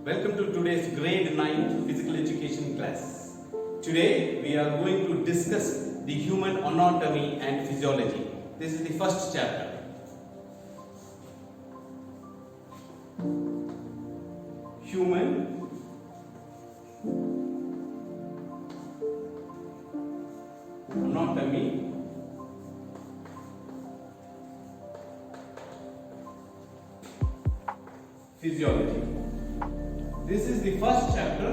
Welcome to today's grade 9 physical education class. Today we are going to discuss the human anatomy and physiology. This is the first chapter. Human anatomy physiology. This is the first chapter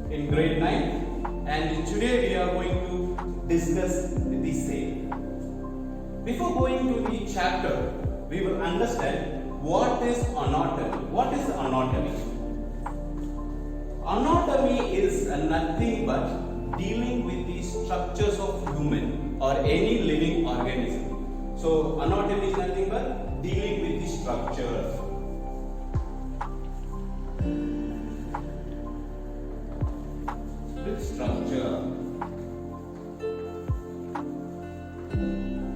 in grade 9 and today we are going to discuss the same. Before going to the chapter, we will understand what is anatomy. What is anatomy? Anatomy is nothing but dealing with the structures of human or any living organism. So anatomy is nothing but dealing with the structure. Structure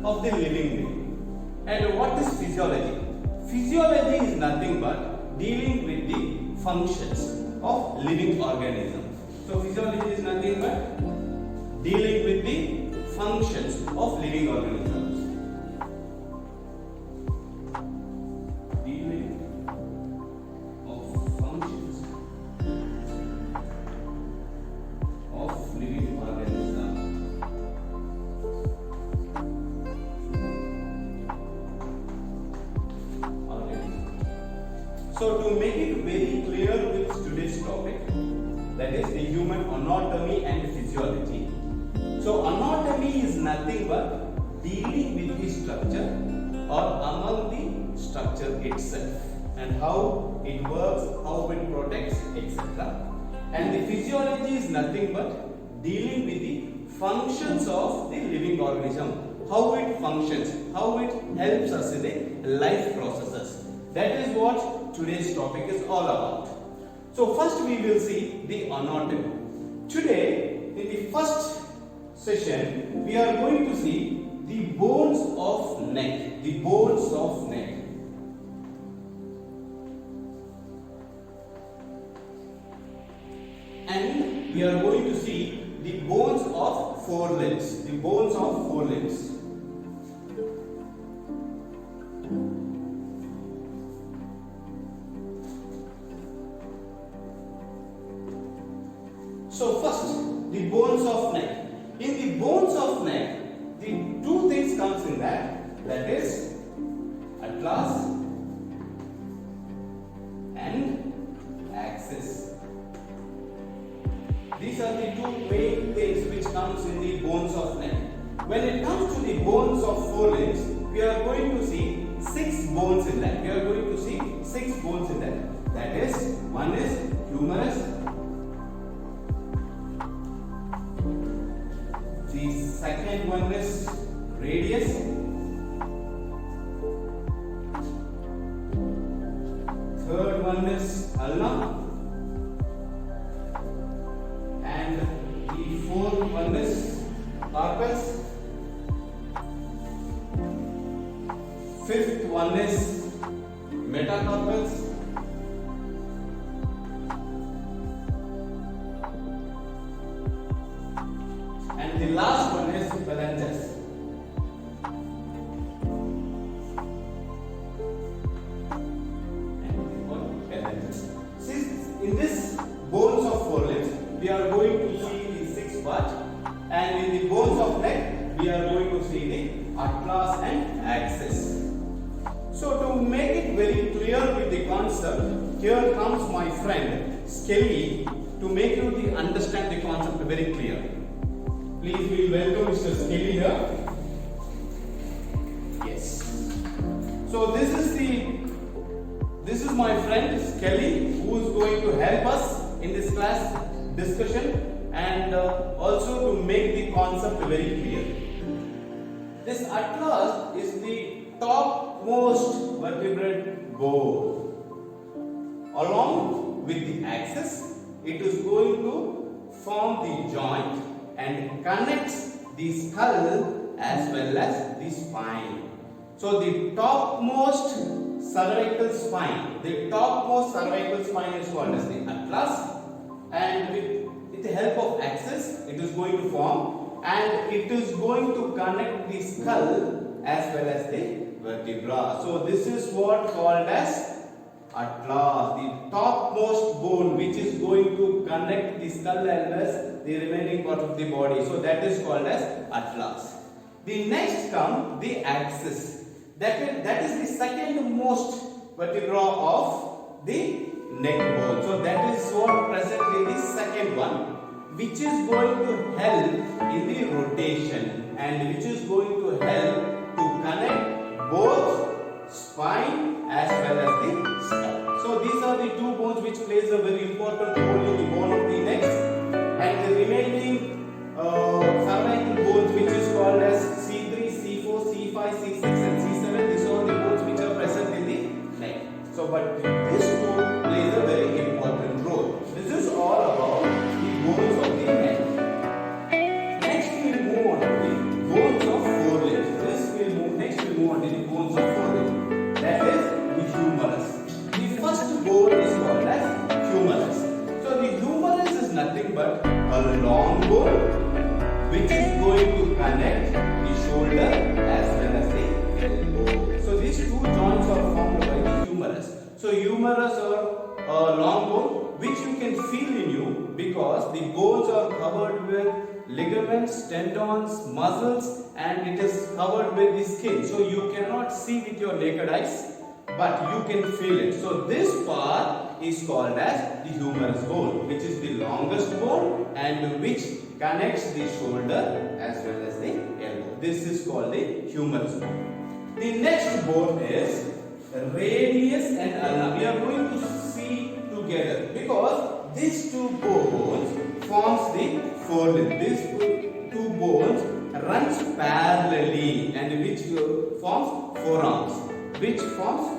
of the living being. And what is physiology? Physiology is nothing but dealing with the functions of living organism. So physiology is nothing but dealing with the functions of living organisms. Dealing of functions of living organism. So to make it very clear with today's topic, that is the human anatomy and physiology. So anatomy is nothing but dealing with the structure or among the structure itself and how it works, how it protects, etc. And the physiology is nothing but dealing with the functions of the living organism, how it functions, how it helps us in the life processes. That is what today's topic is all about. So first we will see the anatomy. Today in the first session we are going to see the bones of neck. The bones of neck. And we are going to see the bones of forelimbs. The bones of forelimbs. So first, the bones of neck. In the bones of neck, the two things comes in that. That is atlas and axis. These are the two main things which comes in the bones of neck. When it comes to the bones of forelimbs, we are going to see 6 bones in that. We are going to see 6 bones in that. That is, one is humerus. The second one is radius. Third one is ulna. And the fourth one is carpus. Fifth one is metacarpus. And the last one is phalanges. In this bones of forelimbs, we are going to see the 6 parts, and in the bones of neck, we are going to see the atlas and axis. So to make it very clear with the concept, here comes my friend Skelly to make you understand the concept very clear. Please we welcome Mr. Skelly here. Yes. So this is my friend Skelly who is going to help us in this class discussion and also to make the concept very clear. This atlas is the topmost vertebrate bone. Along with the axis, it is going to form the joint and connects the skull as well as the spine. So the topmost cervical spine. The topmost cervical spine is called as the atlas, and with the help of axis it is going to form, and it is going to connect the skull as well as the vertebra. So this is what called as atlas, the topmost bone which is going to connect the skull and the remaining part of the body. So that is called as atlas. The next comes the axis. That is the second most vertebra of the neck bone. So that is what present in the second one, which is going to help in the rotation and which is going to help to connect both spine as well as the skull. So these are the two bones which plays a very important role in the bone of the neck, and the remaining cervical bones which is called as C3, C4, C5, C6 and C7. These are the bones which are present in the neck. So but this bone plays a very important role. This is all about the bones of the neck. Next we will move on to the bones of forelimbs. Next we move on to the bones of forelimbs. That is the humerus. The first bone is called as humerus. So the humerus is nothing but a long bone which is going to connect the shoulder as well as the elbow. So these two joints are formed by the humerus. So humerus are a long bone which you can feel in you because the bones are covered with ligaments, tendons, muscles, and it is covered with the skin. So you cannot see with your naked eyes, but you can feel it. So this part is called as the humerus bone, which is the longest bone and which connects the shoulder as well as the elbow. This is called the humerus bone. The next bone is radius and ulna. We are going to see together because these two bones forms the forelimb. These two bones runs parallelly and which forms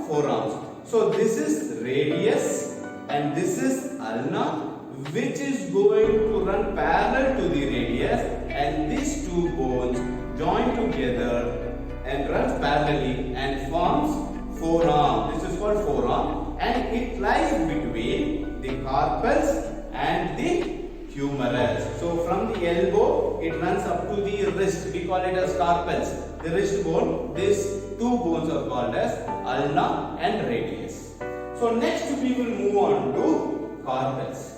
forearms. So this is radius and this is ulna, which is going to run parallel to the radius, and these two bones join together and runs parallelly and forms forearm. This is called forearm, and it lies between the carpals and the humerus. So from the elbow it runs up to the wrist. We call it as carpals. The wrist bone. These two bones are called as ulna and radius. So next we will move on to carpals.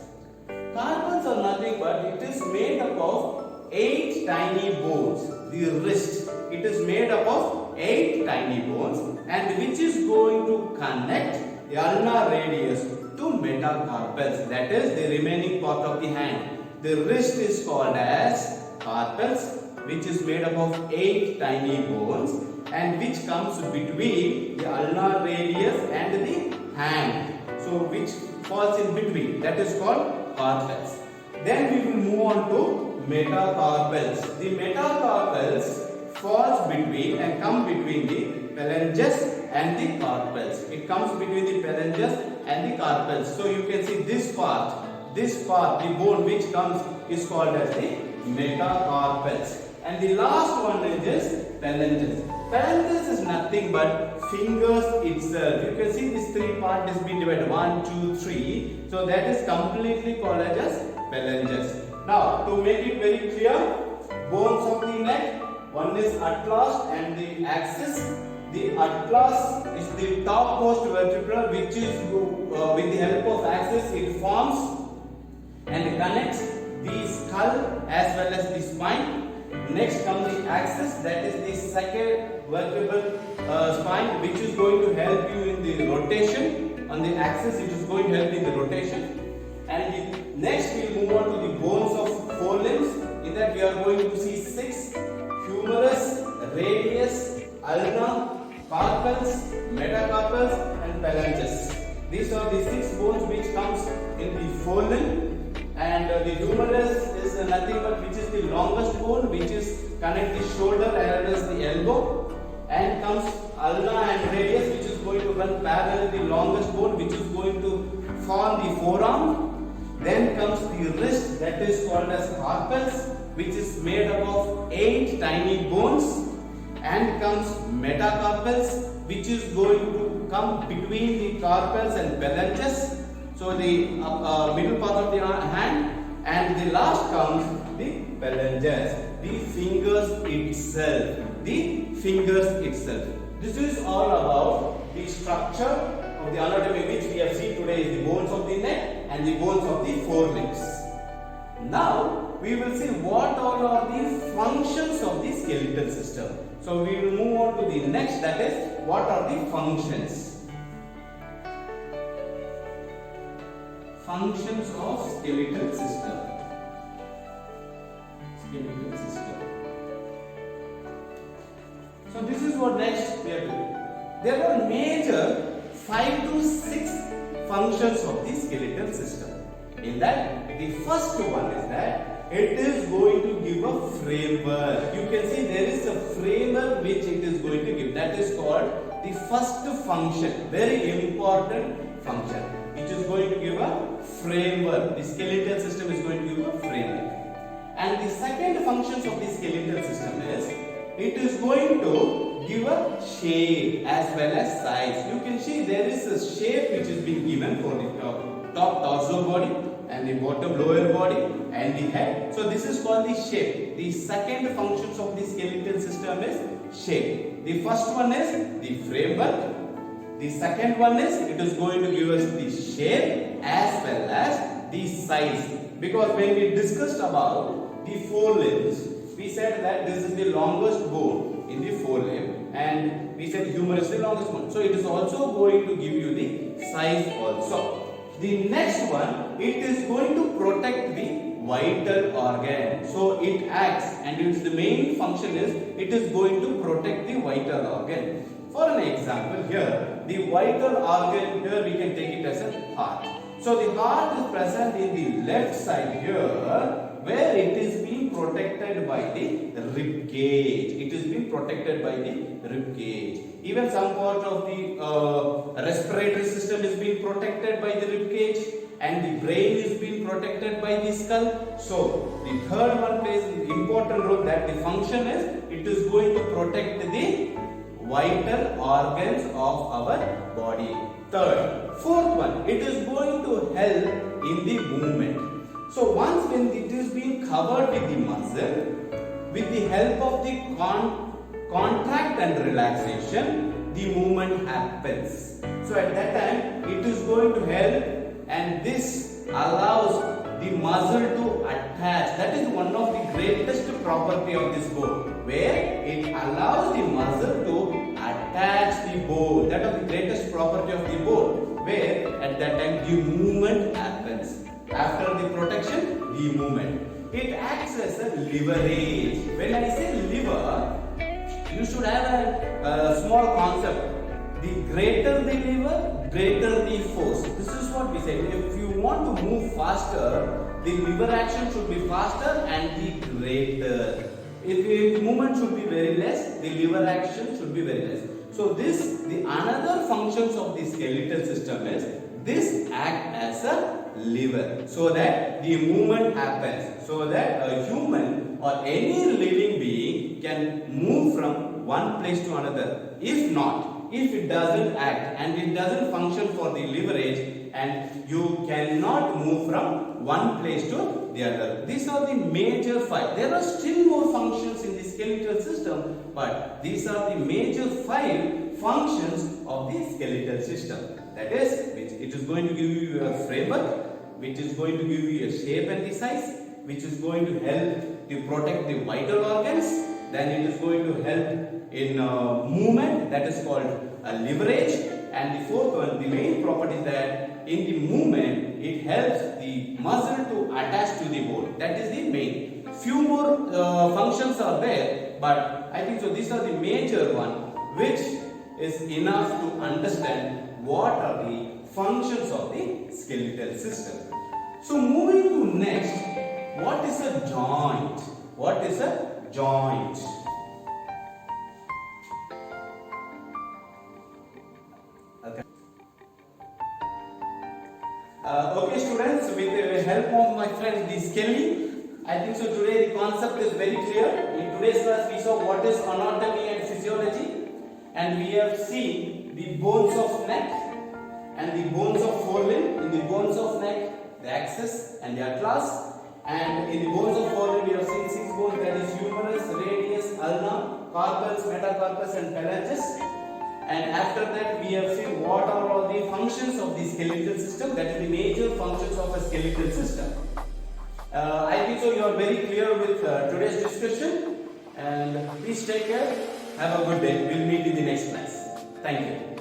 Carpals are nothing but it is made up of 8 tiny bones. The wrist, it is made up of 8 tiny bones, and which is going to connect the ulnar radius to metacarpals, that is the remaining part of the hand. The wrist is called as carpals, which is made up of 8 tiny bones and which comes between the ulnar radius and the hand. So which falls in between, that is called carpals. Then we will move on to metacarpals. The metacarpals falls between and come between the phalanges and the carpals. It comes between the phalanges and the carpals. So you can see this part, the bone which comes is called as the metacarpals. And the last one is phalanges. Phalanges is nothing but fingers itself. You can see this 3 part is being divided 1, 2, 3. So that is completely called as phalanges. Now to make it very clear, bones of the neck, one is atlas and the axis. The atlas is the topmost vertebra which is with the help of axis it forms and connects the skull as well as the spine. Next comes the axis, that is the second vertebral spine which is going to help you in the rotation. On the axis it is going to help in the rotation. And next we will move on to the bones of forelimbs. In that we are going to see 6: humerus, radius, ulna, carpals, metacarpals and phalanges. These are the 6 bones which comes in the forelimb. And the humerus is nothing but which is the longest bone which is connect the shoulder as well as the elbow, and comes ulna and radius which is going to run parallel the longest bone which is going to form the forearm. Then comes the wrist, that is called as carpals, which is made up of 8 tiny bones, and comes metacarpals which is going to come between the carpals and phalanges. So the middle part of the hand, and the last comes the phalanges, the fingers itself, This is all about the structure of the anatomy which we have seen today is the bones of the neck and the bones of the forelimbs. Now we will see what all are the functions of the skeletal system. So we will move on to the next, that is what are the functions. Functions of skeletal system. So this is what next we are doing. There are major 5 to 6 functions of the skeletal system. In that, the first one is that it is going to give a framework. You can see there is a framework which it is going to give. That is called the first function. Very important function. Which is going to give a framework. The skeletal system is going to give a framework. And the second functions of the skeletal system is it is going to give a shape as well as size. You can see there is a shape which is being given for the top torso body and the bottom lower body and the head. So this is called the shape. The second functions of the skeletal system is shape. The first one is the framework. The second one is it is going to give us the shape as well as the size. Because when we discussed about the forelimbs, we said that this is the longest bone in the forelimb and we said humor is the longest one. So it is also going to give you the size also. The next one, it is going to protect the vital organ. So it acts and its the main function is it is going to protect the vital organ. For an example here, the vital organ here we can take it as a heart. So the heart is present in the left side here where it is being protected by the rib cage. It is being protected by the rib cage. Even some part of the respiratory system is being protected by the rib cage and the brain is being protected by the skull. So the third one plays an important role, that the function is it is going to protect the vital organs of our body. Third, fourth one, it is going to help in the movement. So once when it is being covered with the muscle, with the help of the contract and relaxation, the movement happens. So at that time, it is going to help, and this allows the muscle to attach. That is one of the greatest property of this bone, where it allows the muscle to attach the bone. That is the greatest property of the bone, where at that time the movement happens. After the protection, the movement. It acts as a leverage. When I say lever, you should have a small concept. The greater the lever, greater the force. This is what we say. If you want to move faster, the lever action should be faster and the greater. If the movement should be very less, the lever action should be very less. So the another functions of the skeletal system is this act as a lever, so that the movement happens, so that a human or any living being can move from one place to another. If not, if it doesn't act and it doesn't function for the leverage, and you cannot move from one place to the other. These are the major 5. There are still more functions in the skeletal system, but these are the major 5 functions of the skeletal system. That is, it is going to give you a framework, which is going to give you a shape and the size, which is going to help to protect the vital organs. Then it is going to help in movement, that is called leverage. And the fourth one, the main property is that in the movement, it helps the muscle to attach to the bone. That is the main. Few more functions are there, but I think so these are the major one, which is enough to understand what are the functions of the skeletal system. So moving to next, what is a joint? What is a joint? Okay students, with the help of my friend the Skelly, I think so today the concept is very clear. In today's class we saw what is anatomy and physiology, and we have seen the bones of neck and the bones of forelimb. In the bones of neck, the axis and the atlas, and in the bones of forelimb we have seen 6 bones, that is humerus, radius, ulna, carpus, metacarpus and phalanges. And after that we have seen what are all the functions of the skeletal system, that is the major functions of a skeletal system. I think so you are very clear with today's discussion, and please take care. Have a good day. We'll meet in the next class. Thank you.